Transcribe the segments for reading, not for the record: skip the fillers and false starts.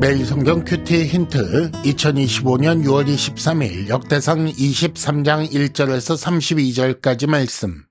매일 성경 큐티 힌트 2025년 6월 23일 역대상 23장 1절에서 32절까지 말씀.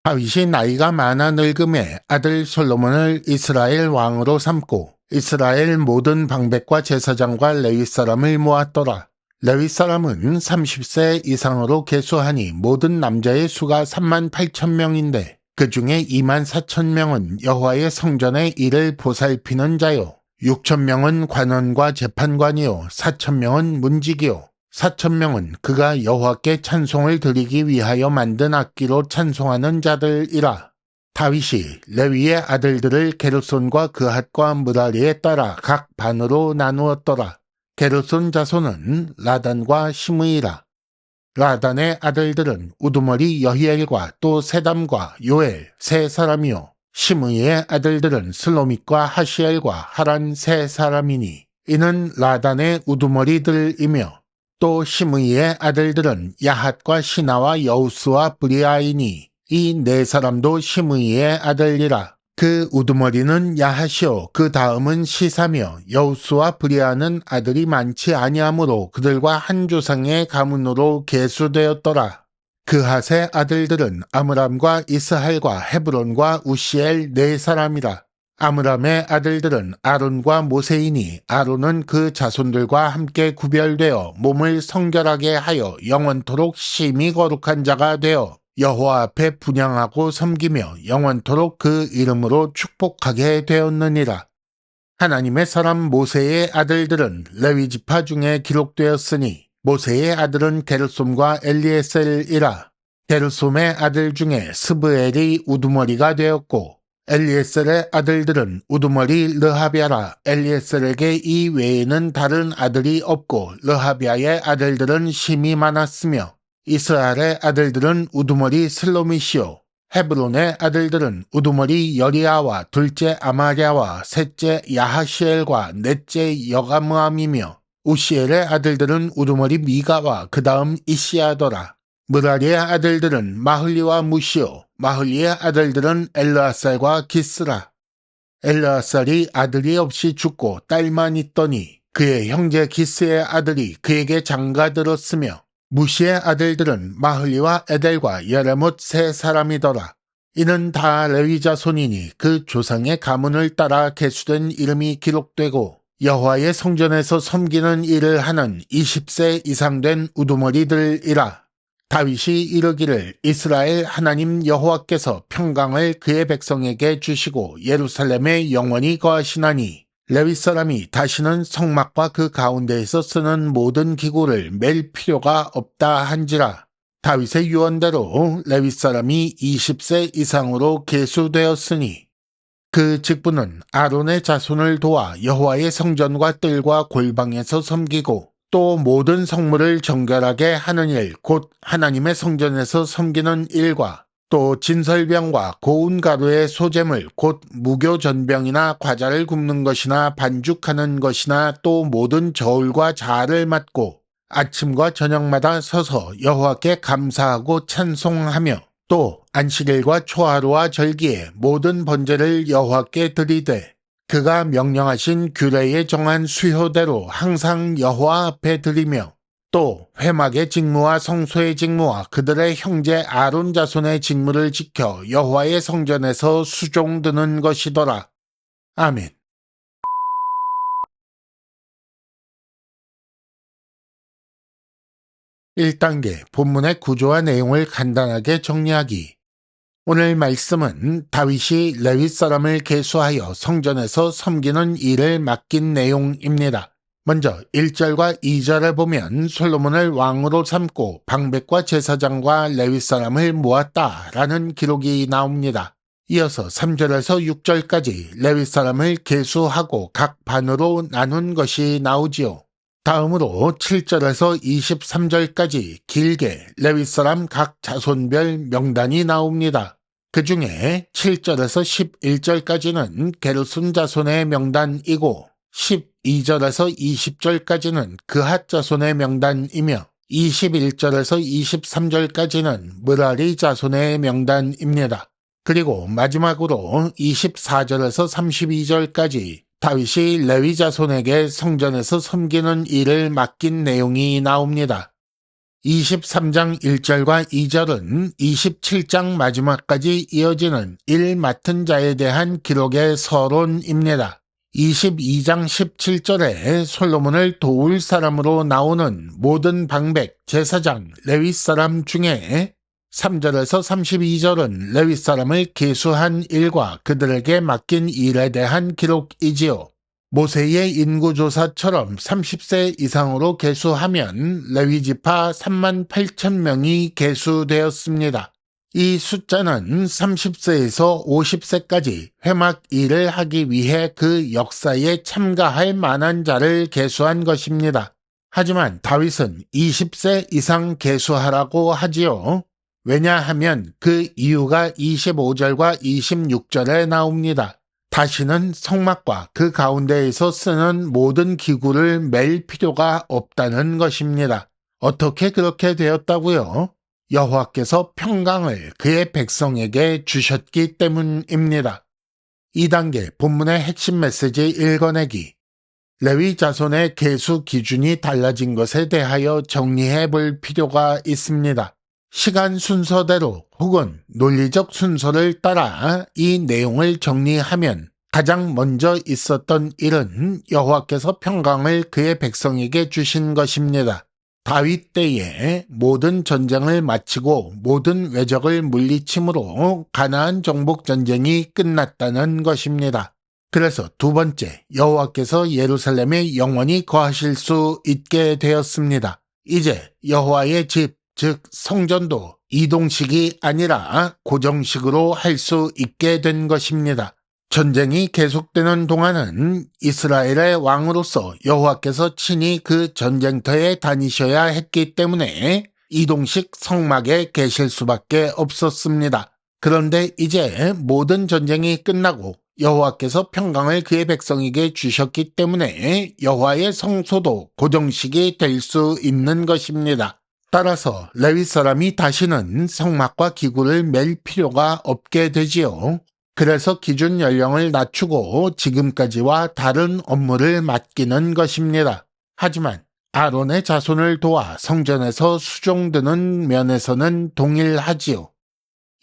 다윗이 나이가 많아 늙음에 아들 솔로몬을 이스라엘 왕으로 삼고 이스라엘 모든 방백과 제사장과 레위 사람을 모았더라. 레위 사람은 30세 이상으로 계수하니 모든 남자의 수가 38,000명인데 그 중에 24,000명은 여호와의 성전의 일을 보살피는 자요. 6,000명은 관원과 재판관이요 4,000명은 문지기요 4,000명은 그가 여호와께 찬송을 드리기 위하여 만든 악기로 찬송하는 자들이라. 다윗이 레위의 아들들을 게르손과 그핫과 므라리에 따라 각 반으로 나누었더라. 게르손 자손은 라단과 시므이라. 라단의 아들들은 우두머리 여히엘과 또 세담과 요엘 세 사람이요 시므이의 아들들은 슬로밋과 하시엘과 하란 세 사람이니 이는 라단의 우두머리들이며 또 시므이의 아들들은 야핫과 시나와 여우스와 브리아이니 이 네 사람도 시므이의 아들이라. 그 우두머리는 야핫이요 그 다음은 시사며 여우스와 브리아는 아들이 많지 아니하므로 그들과 한 조상의 가문으로 계수되었더라. 그핫의 아들들은 아므람과 이스할과 헤브론과 우시엘 네 사람이라. 아므람의 아들들은 아론과 모세이니 아론은 그 자손들과 함께 구별되어 몸을 성결하게 하여 영원토록 심히 거룩한 자가 되어 여호와 앞에 분향하고 섬기며 영원토록 그 이름으로 축복하게 되었느니라. 하나님의 사람 모세의 아들들은 레위 지파 중에 기록되었으니 모세의 아들은 게르솜과 엘리에셀이라. 게르솜의 아들 중에 스브엘이 우두머리가 되었고 엘리에셀의 아들들은 우두머리 르하비아라. 엘리에셀에게 이 외에는 다른 아들이 없고 르하비아의 아들들은 심이 많았으며 이스라엘의 아들들은 우두머리 슬로밋이요 헤브론의 아들들은 우두머리 여리아와 둘째 아마랴와 셋째 야하시엘과 넷째 여가므암이며 우시엘의 아들들은 우두머리 미가와 그 다음 이시아더라. 므라리의 아들들은 마흘리와 무시요 마흘리의 아들들은 엘르아살과 기스라. 엘르아살이 아들이 없이 죽고 딸만 있더니 그의 형제 기스의 아들이 그에게 장가들었으며 무시의 아들들은 마흘리와 에델과 예레못 세 사람이더라. 이는 다 레위 자손이니 그 조상의 가문을 따라 계수된 이름이 기록되고 여호와의 성전에서 섬기는 일을 하는 20세 이상 된 우두머리들이라. 다윗이 이르기를 이스라엘 하나님 여호와께서 평강을 그의 백성에게 주시고 예루살렘에 영원히 거하시나니 레위 사람이 다시는 성막과 그 가운데에서 쓰는 모든 기구를 맬 필요가 없다 한지라. 다윗의 유언대로 레위 사람이 20세 이상으로 계수되었으니 그 직분은 아론의 자손을 도와 여호와의 성전과 뜰과 골방에서 섬기고 또 모든 성물을 정결하게 하는 일, 곧 하나님의 성전에서 섬기는 일과 또 진설병과 고운 가루의 소재물, 곧 무교전병이나 과자를 굽는 것이나 반죽하는 것이나 또 모든 저울과 자를 맡고 아침과 저녁마다 서서 여호와께 감사하고 찬송하며 또 안식일과 초하루와 절기에 모든 번제를 여호와께 드리되 그가 명령하신 규례에 정한 수효대로 항상 여호와 앞에 드리며 또 회막의 직무와 성소의 직무와 그들의 형제 아론 자손의 직무를 지켜 여호와의 성전에서 수종드는 것이더라. 아멘. (1단계) 본문의 구조와 내용을 간단하게 정리하기. 오늘 말씀은 다윗이 레위 사람을 계수하여 성전에서 섬기는 일을 맡긴 내용입니다. 먼저 1절과 2절을 보면 솔로몬을 왕으로 삼고 방백과 제사장과 레위 사람을 모았다라는 기록이 나옵니다. 이어서 3절에서 6절까지 레위 사람을 계수하고 각 반으로 나눈 것이 나오지요. 다음으로 7절에서 23절까지 길게 레위 사람 각 자손별 명단이 나옵니다. 그 중에 7절에서 11절까지는 게르손 자손의 명단이고 12절에서 20절까지는 그핫 자손의 명단이며 21절에서 23절까지는 므라리 자손의 명단입니다. 그리고 마지막으로 24절에서 32절까지 다윗이 레위 자손에게 성전에서 섬기는 일을 맡긴 내용이 나옵니다. 23장 1절과 2절은 27장 마지막까지 이어지는 일 맡은 자에 대한 기록의 서론입니다. 22장 17절에 솔로몬을 도울 사람으로 나오는 모든 방백, 제사장, 레위 사람 중에 3절에서 32절은 레위 사람을 계수한 일과 그들에게 맡긴 일에 대한 기록이지요. 모세의 인구조사처럼 30세 이상으로 계수하면 레위 지파 38,000명이 계수되었습니다. 이 숫자는 30세에서 50세까지 회막 일을 하기 위해 그 역사에 참가할 만한 자를 계수한 것입니다. 하지만 다윗은 20세 이상 계수하라고 하지요. 왜냐하면 그 이유가 25절과 26절에 나옵니다. 다시는 성막과 그 가운데에서 쓰는 모든 기구를 맬 필요가 없다는 것입니다. 어떻게 그렇게 되었다고요? 여호와께서 평강을 그의 백성에게 주셨기 때문입니다. 2단계 본문의 핵심 메시지 읽어내기. 레위 자손의 계수 기준이 달라진 것에 대하여 정리해 볼 필요가 있습니다. 시간 순서대로 혹은 논리적 순서를 따라 이 내용을 정리하면 가장 먼저 있었던 일은 여호와께서 평강을 그의 백성에게 주신 것입니다. 다윗 때에 모든 전쟁을 마치고 모든 외적을 물리침으로 가나안 정복 전쟁이 끝났다는 것입니다. 그래서 두 번째, 여호와께서 예루살렘에 영원히 거하실 수 있게 되었습니다. 이제 여호와의 집, 즉 성전도 이동식이 아니라 고정식으로 할 수 있게 된 것입니다. 전쟁이 계속되는 동안은 이스라엘의 왕으로서 여호와께서 친히 그 전쟁터에 다니셔야 했기 때문에 이동식 성막에 계실 수밖에 없었습니다. 그런데 이제 모든 전쟁이 끝나고 여호와께서 평강을 그의 백성에게 주셨기 때문에 여호와의 성소도 고정식이 될 수 있는 것입니다. 따라서 레위 사람이 다시는 성막과 기구를 맬 필요가 없게 되지요. 그래서 기준 연령을 낮추고 지금까지와 다른 업무를 맡기는 것입니다. 하지만 아론의 자손을 도와 성전에서 수종드는 면에서는 동일하지요.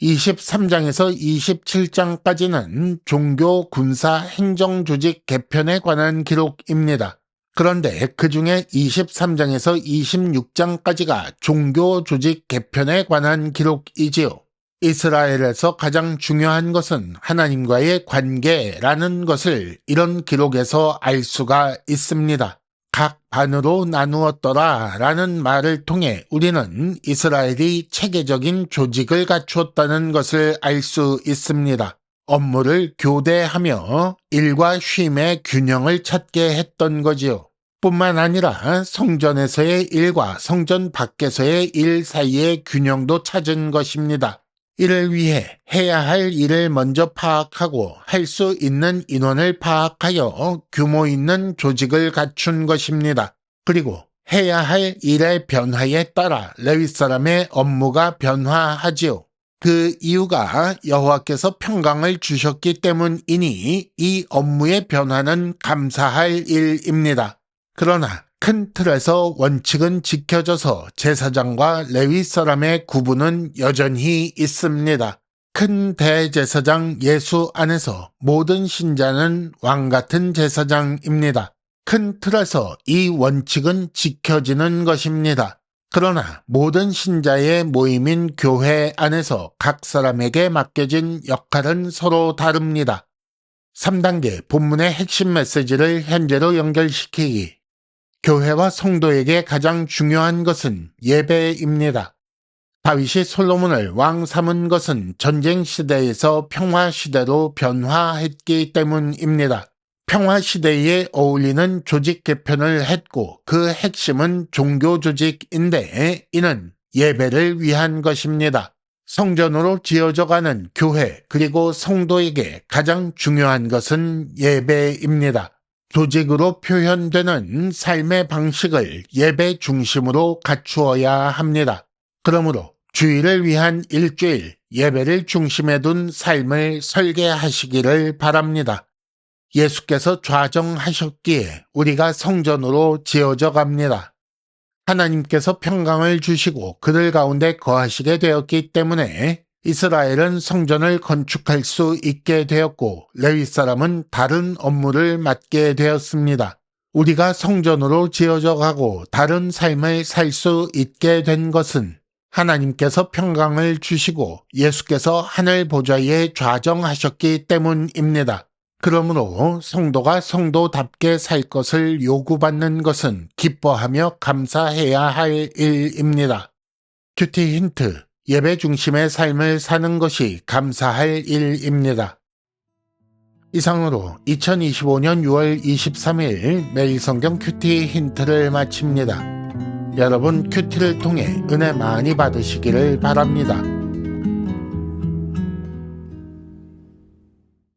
23장에서 27장까지는 종교, 군사, 행정조직 개편에 관한 기록입니다. 그런데 그 중에 23장에서 26장까지가 종교조직 개편에 관한 기록이지요. 이스라엘에서 가장 중요한 것은 하나님과의 관계라는 것을 이런 기록에서 알 수가 있습니다. 각 반으로 나누었더라 라는 말을 통해 우리는 이스라엘이 체계적인 조직을 갖추었다는 것을 알 수 있습니다. 업무를 교대하며 일과 쉼의 균형을 찾게 했던 거지요. 뿐만 아니라 성전에서의 일과 성전 밖에서의 일 사이의 균형도 찾은 것입니다. 이를 위해 해야 할 일을 먼저 파악하고 할 수 있는 인원을 파악하여 규모 있는 조직을 갖춘 것입니다. 그리고 해야 할 일의 변화에 따라 레위 사람의 업무가 변화하지요. 그 이유가 여호와께서 평강을 주셨기 때문이니 이 업무의 변화는 감사할 일입니다. 그러나 큰 틀에서 원칙은 지켜져서 제사장과 레위 사람의 구분은 여전히 있습니다. 큰 대제사장 예수 안에서 모든 신자는 왕같은 제사장입니다. 큰 틀에서 이 원칙은 지켜지는 것입니다. 그러나 모든 신자의 모임인 교회 안에서 각 사람에게 맡겨진 역할은 서로 다릅니다. 3단계 본문의 핵심 메시지를 현재로 연결시키기. 교회와 성도에게 가장 중요한 것은 예배입니다. 다윗이 솔로몬을 왕 삼은 것은 전쟁 시대에서 평화 시대로 변화했기 때문입니다. 평화 시대에 어울리는 조직 개편을 했고 그 핵심은 종교 조직인데 이는 예배를 위한 것입니다. 성전으로 지어져가는 교회 그리고 성도에게 가장 중요한 것은 예배입니다. 조직으로 표현되는 삶의 방식을 예배 중심으로 갖추어야 합니다. 그러므로 주일을 위한 일주일, 예배를 중심에 둔 삶을 설계하시기를 바랍니다. 예수께서 좌정하셨기에 우리가 성전으로 지어져 갑니다. 하나님께서 평강을 주시고 그들 가운데 거하시게 되었기 때문에 이스라엘은 성전을 건축할 수 있게 되었고 레위 사람은 다른 업무를 맡게 되었습니다. 우리가 성전으로 지어져 가고 다른 삶을 살 수 있게 된 것은 하나님께서 평강을 주시고 예수께서 하늘 보좌에 좌정하셨기 때문입니다. 그러므로 성도가 성도답게 살 것을 요구받는 것은 기뻐하며 감사해야 할 일입니다. 큐티 힌트, 예배 중심의 삶을 사는 것이 감사할 일입니다. 이상으로 2025년 6월 23일 매일 성경 큐티 힌트를 마칩니다. 여러분 큐티를 통해 은혜 많이 받으시기를 바랍니다.